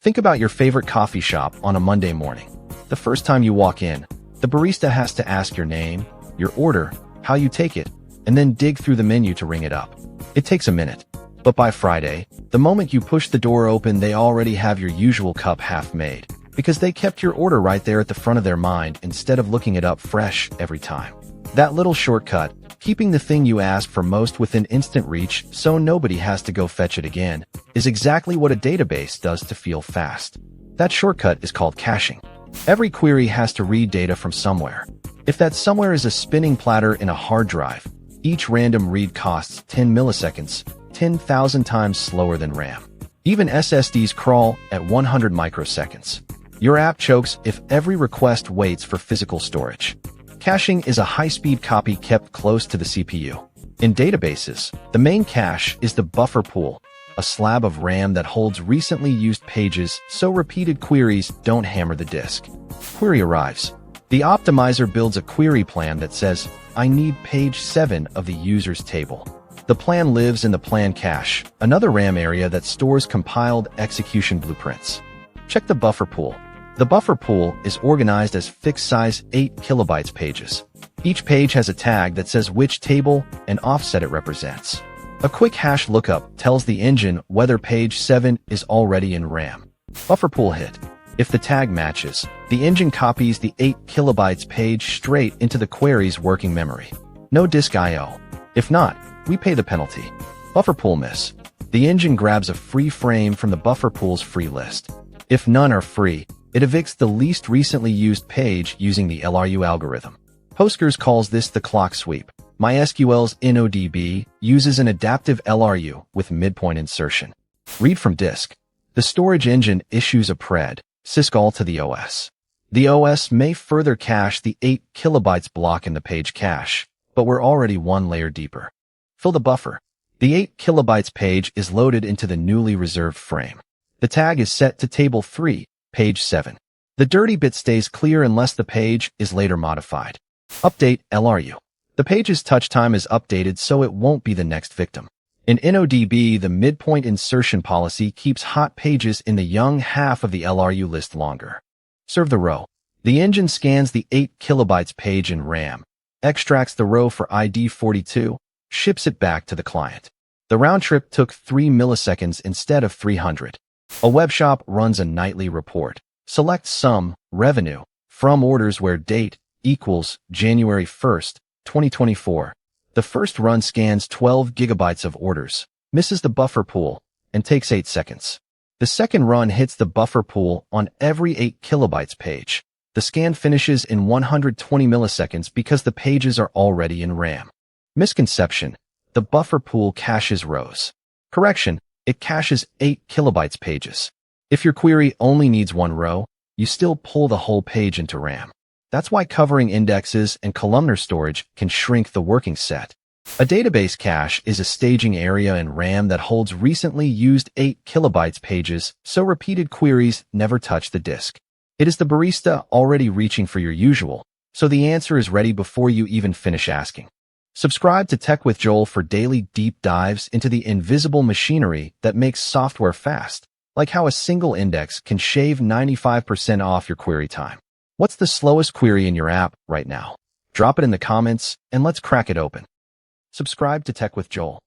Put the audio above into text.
Think about your favorite coffee shop on a Monday morning. The first time you walk in, the barista has to ask your name, your order, how you take it, and then dig through the menu to ring it up. It takes a minute. But by Friday, the moment you push the door open, they already have your usual cup half made, because they kept your order right there at the front of their mind instead of looking it up fresh every time. That little shortcut, keeping the thing you ask for most within instant reach so nobody has to go fetch it again, is exactly what a database does to feel fast. That shortcut is called caching. Every query has to read data from somewhere. If that somewhere is a spinning platter in a hard drive, each random read costs 10 milliseconds, 10,000 times slower than RAM. Even SSDs crawl at 100 microseconds. Your app chokes if every request waits for physical storage. Caching is a high-speed copy kept close to the CPU. In databases, the main cache is the buffer pool, a slab of RAM that holds recently used pages so repeated queries don't hammer the disk. Query arrives. The optimizer builds a query plan that says, I need page 7 of the user's table. The plan lives in the plan cache, another RAM area that stores compiled execution blueprints. Check the buffer pool. The buffer pool is organized as fixed-size 8 kilobytes pages. Each page has a tag that says which table and offset it represents. A quick hash lookup tells the engine whether page 7 is already in RAM. Buffer pool hit. If the tag matches, the engine copies the 8 kilobytes page straight into the query's working memory. No disk I/O. If not, we pay the penalty. Buffer pool miss. The engine grabs a free frame from the buffer pool's free list. If none are free, it evicts the least recently used page using the LRU algorithm. Postgres calls this the clock sweep. MySQL's InnoDB uses an adaptive LRU with midpoint insertion. Read from disk. The storage engine issues a pred, syscall to the OS. The OS may further cache the 8 kilobytes block in the page cache, but we're already one layer deeper. Fill the buffer. The 8 kilobytes page is loaded into the newly reserved frame. The tag is set to table 3, page 7. The dirty bit stays clear unless the page is later modified. Update LRU. The page's touch time is updated so it won't be the next victim. In InnoDB, the midpoint insertion policy keeps hot pages in the young half of the LRU list longer. Serve the row. The engine scans the 8 kilobytes page in RAM, extracts the row for ID 42, ships it back to the client. The round trip took 3 milliseconds instead of 300. A web shop runs a nightly report. Select sum, revenue, from orders where date equals January 1st, 2024. The first run scans 12 gigabytes of orders, misses the buffer pool, and takes 8 seconds. The second run hits the buffer pool on every 8 kilobytes page. The scan finishes in 120 milliseconds because the pages are already in RAM. Misconception: the buffer pool caches rows. Correction: it caches 8 kilobytes pages. If your query only needs one row, you still pull the whole page into RAM. That's why covering indexes and columnar storage can shrink the working set. A database cache is a staging area in RAM that holds recently used 8 kilobytes pages so repeated queries never touch the disk. It is the barista already reaching for your usual, so the answer is ready before you even finish asking. Subscribe to Tech with Joel for daily deep dives into the invisible machinery that makes software fast, like how a single index can shave 95% off your query time. What's the slowest query in your app right now? Drop it in the comments and let's crack it open. Subscribe to Tech with Joel.